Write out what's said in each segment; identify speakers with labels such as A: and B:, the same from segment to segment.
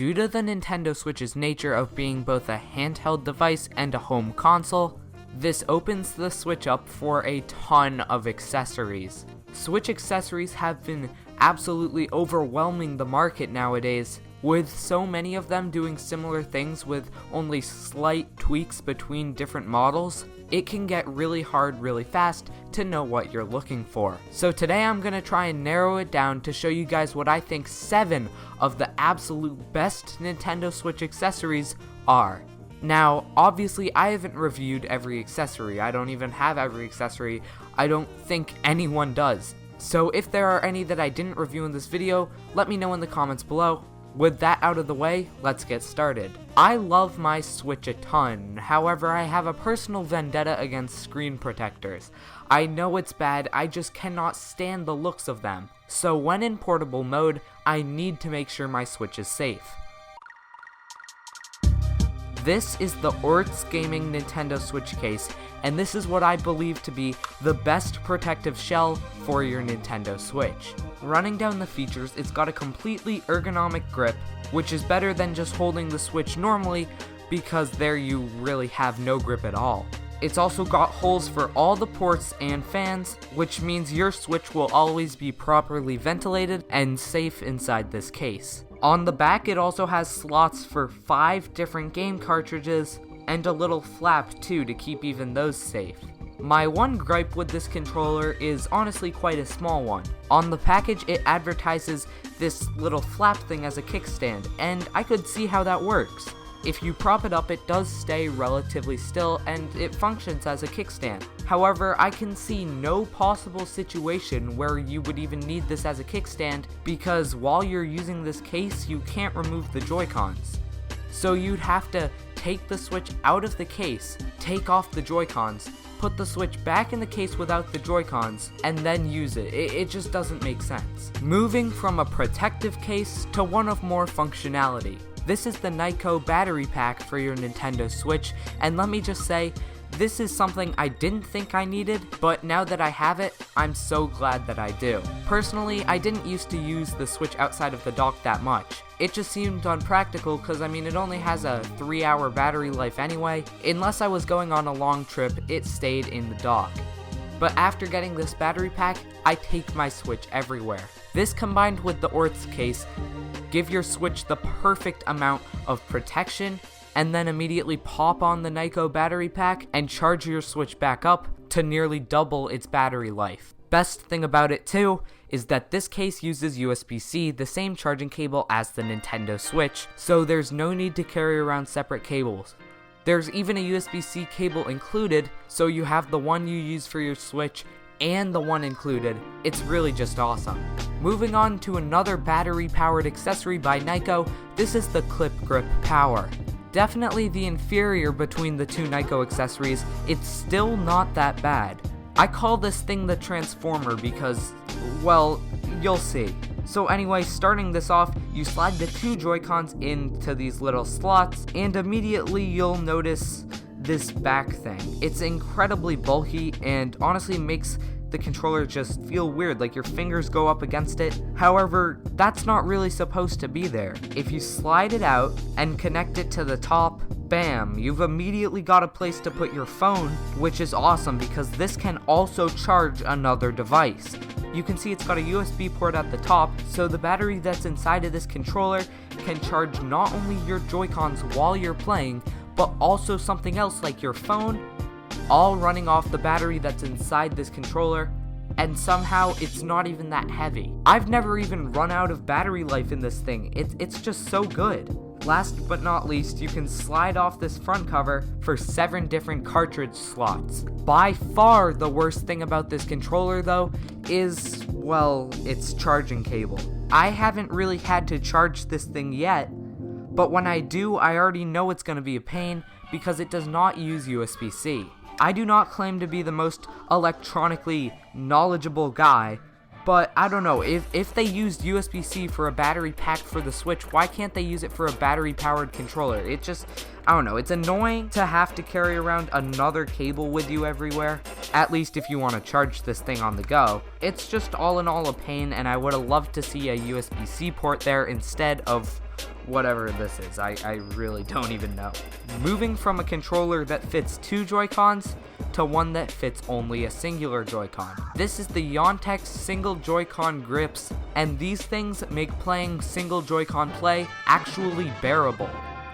A: Due to the Nintendo Switch's nature of being both a handheld device and a home console, this opens the Switch up for a ton of accessories. Switch accessories have been absolutely overwhelming the market nowadays, with so many of them doing similar things with only slight tweaks between different models. It can get really hard really fast to know what you're looking for. So today I'm going to try and narrow it down to show you guys what I think 7 of the absolute best Nintendo Switch accessories are. Now, obviously I haven't reviewed every accessory. I don't even have every accessory. I don't think anyone does. So if there are any that I didn't review in this video, let me know in the comments below. With that out of the way, let's get started. I love my Switch a ton, however I have a personal vendetta against screen protectors. I know it's bad, I just cannot stand the looks of them. So when in portable mode, I need to make sure my Switch is safe. This is the Ortz Gaming Nintendo Switch case, and this is what I believe to be the best protective shell for your Nintendo Switch. Running down the features, it's got a completely ergonomic grip, which is better than just holding the Switch normally, because there you really have no grip at all. It's also got holes for all the ports and fans, which means your Switch will always be properly ventilated and safe inside this case. On the back, it also has slots for 5 different game cartridges, and a little flap too to keep even those safe. My one gripe with this controller is honestly quite a small one. On the package, it advertises this little flap thing as a kickstand, and I could see how that works. If you prop it up, it does stay relatively still, and it functions as a kickstand. However, I can see no possible situation where you would even need this as a kickstand, because while you're using this case, you can't remove the Joycons. So you'd have to take the Switch out of the case, take off the Joycons, put the Switch back in the case without the Joycons, and then use it. It just doesn't make sense. Moving from a protective case to one of more functionality. This is the Nyko battery pack for your Nintendo Switch, and let me just say, this is something I didn't think I needed, but now that I have it, I'm so glad that I do. Personally, I didn't used to use the Switch outside of the dock that much. It just seemed unpractical because, it only has a 3-hour battery life anyway. Unless I was going on a long trip, it stayed in the dock. But after getting this battery pack, I take my Switch everywhere. This combined with the Ortz case give your Switch the perfect amount of protection, and then immediately pop on the Nyko battery pack and charge your Switch back up to nearly double its battery life. Best thing about it too is that this case uses USB-C, the same charging cable as the Nintendo Switch, so there's no need to carry around separate cables. There's even a USB-C cable included, so you have the one you use for your Switch and the one included. It's really just awesome. Moving on to another battery-powered accessory by Nyko, this is the Clip Grip Power. Definitely the inferior between the two Nyko accessories, it's still not that bad. I call this thing the Transformer because, well, you'll see. So anyway, starting this off, you slide the 2 Joy-Cons into these little slots, and immediately you'll notice this back thing. It's incredibly bulky and honestly makes the controller just feel weird, like your fingers go up against it. However, that's not really supposed to be there. If you slide it out and connect it to the top, bam, you've immediately got a place to put your phone, which is awesome because this can also charge another device. You can see it's got a USB port at the top, so the battery that's inside of this controller can charge not only your Joy-Cons while you're playing, but also something else like your phone, all running off the battery that's inside this controller, and somehow it's not even that heavy. I've never even run out of battery life in this thing. It's just so good. Last but not least, you can slide off this front cover for 7 different cartridge slots. By far the worst thing about this controller though is, well, its charging cable. I haven't really had to charge this thing yet, but when I do, I already know it's going to be a pain because it does not use USB-C. I do not claim to be the most electronically knowledgeable guy, but I don't know, if they used USB-C for a battery pack for the Switch, why can't they use it for a battery-powered controller? It just, I don't know, it's annoying to have to carry around another cable with you everywhere, at least if you want to charge this thing on the go. It's just all in all a pain, and I would have loved to see a USB-C port there instead of whatever this is. I really don't even know. Moving from a controller that fits 2 Joy-Cons to one that fits only a singular Joy-Con. This is the Yontex single Joy-Con grips, and these things make playing single Joy-Con play actually bearable.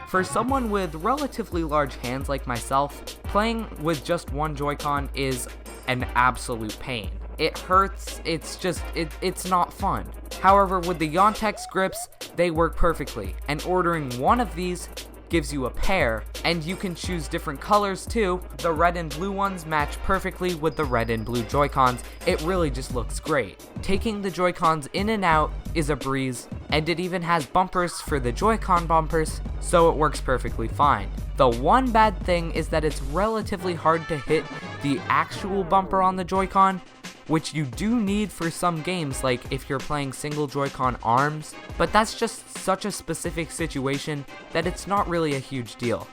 A: For someone with relatively large hands like myself, playing with just one Joy-Con is an absolute pain. It hurts, it's not fun. However, with the Yontex grips, they work perfectly, and ordering one of these gives you a pair, and you can choose different colors too. The red and blue ones match perfectly with the red and blue Joy-Cons. It really just looks great. Taking the Joy-Cons in and out is a breeze, and it even has bumpers for the Joy-Con bumpers, so it works perfectly fine. The one bad thing is that it's relatively hard to hit the actual bumper on the Joy-Con, which you do need for some games, like if you're playing single Joy-Con arms, but that's just such a specific situation that it's not really a huge deal.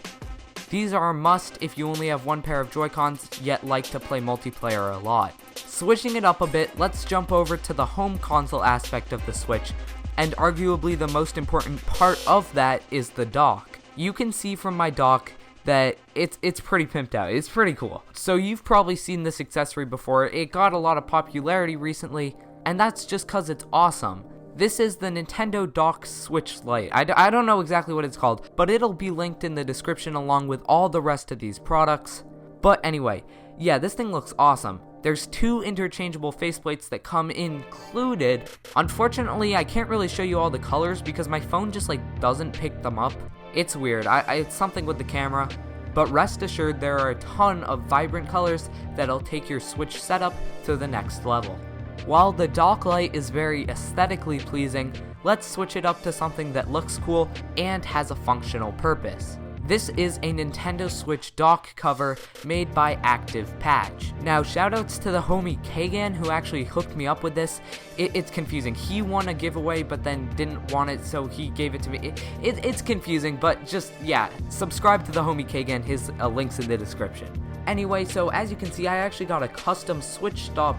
A: These are a must if you only have one pair of Joy-Cons yet like to play multiplayer a lot. Switching it up a bit, let's jump over to the home console aspect of the Switch, and arguably the most important part of that is the dock. You can see from my dock that it's pretty pimped out. It's pretty cool. So you've probably seen this accessory before. It got a lot of popularity recently, and that's just cause it's awesome. This is the Nintendo Dock Switch Lite. I don't know exactly what it's called, but it'll be linked in the description along with all the rest of these products. But anyway, yeah, this thing looks awesome. There's 2 interchangeable faceplates that come included. Unfortunately, I can't really show you all the colors because my phone just doesn't pick them up. It's weird, it's something with the camera, but rest assured there are a ton of vibrant colors that'll take your Switch setup to the next level. While the dock light is very aesthetically pleasing, let's switch it up to something that looks cool and has a functional purpose. This is a Nintendo Switch dock cover made by Active Patch. Now, shoutouts to the homie ItsKgan who actually hooked me up with this. It's confusing. He won a giveaway but then didn't want it, so he gave it to me. It's confusing, but just, yeah, subscribe to the homie ItsKgan. His link's in the description. Anyway, so as you can see, I actually got a custom Switch stop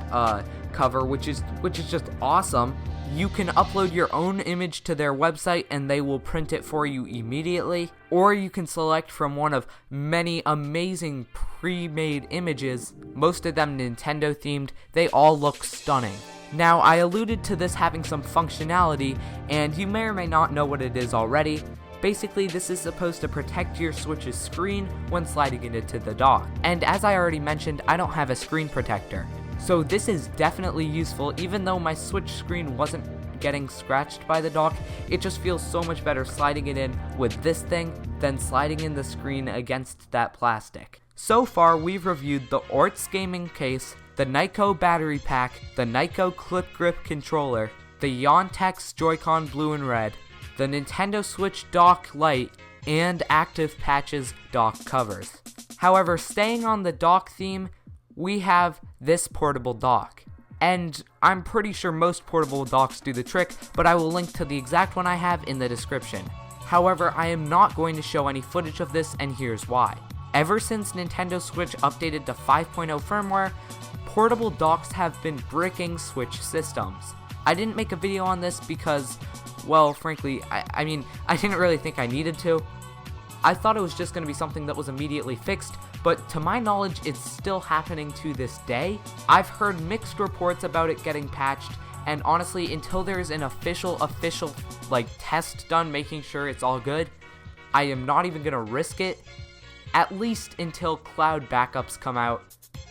A: cover, which is just awesome. You can upload your own image to their website and they will print it for you immediately, or you can select from one of many amazing pre-made images, most of them Nintendo themed. They all look stunning. Now, I alluded to this having some functionality, and you may or may not know what it is already. Basically, this is supposed to protect your Switch's screen when sliding it into the dock. And as I already mentioned, I don't have a screen protector. So this is definitely useful. Even though my Switch screen wasn't getting scratched by the dock, it just feels so much better sliding it in with this thing than sliding in the screen against that plastic. So far, we've reviewed the Ortz gaming case, the Nyko battery pack, the Nyko clip grip controller, the Yontex Joy-Con blue and red, the Nintendo Switch dock Lite, and Active Patch's dock covers. However, staying on the dock theme, we have this portable dock. And I'm pretty sure most portable docks do the trick, but I will link to the exact one I have in the description. However, I am not going to show any footage of this, and here's why. Ever since Nintendo Switch updated to 5.0 firmware, portable docks have been bricking Switch systems. I didn't make a video on this because, well, frankly, I mean, I didn't really think I needed to. I thought it was just going to be something that was immediately fixed, but to my knowledge, it's still happening to this day. I've heard mixed reports about it getting patched, and honestly, until there's an official, test done making sure it's all good, I am not even going to risk it, at least until cloud backups come out.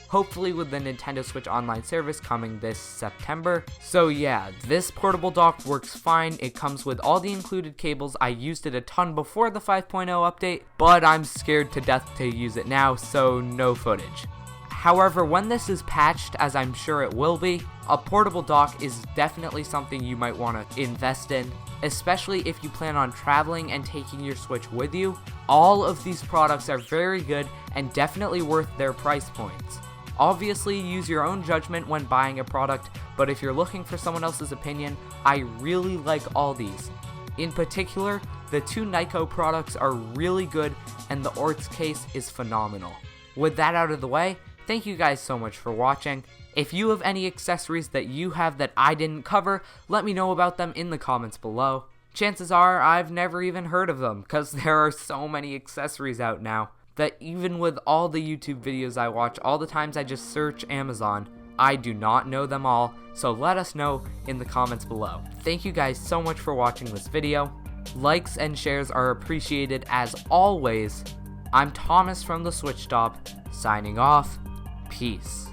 A: Hopefully with the Nintendo Switch Online service coming this September. So yeah, this portable dock works fine. It comes with all the included cables. I used it a ton before the 5.0 update, but I'm scared to death to use it now, so no footage. However, when this is patched, as I'm sure it will be, a portable dock is definitely something you might want to invest in, especially if you plan on traveling and taking your Switch with you. All of these products are very good and definitely worth their price points. Obviously, use your own judgment when buying a product, but if you're looking for someone else's opinion, I really like all these. In particular, the 2 Nyko products are really good, and the Ortz case is phenomenal. With that out of the way, thank you guys so much for watching. If you have any accessories that you have that I didn't cover, let me know about them in the comments below. chances are I've never even heard of them, because there are so many accessories out now that even with all the YouTube videos I watch, all the times I just search Amazon, I do not know them all, so let us know in the comments below. Thank you guys so much for watching this video. Likes and shares are appreciated as always. I'm Thomas from the Switch Stop, signing off. Peace.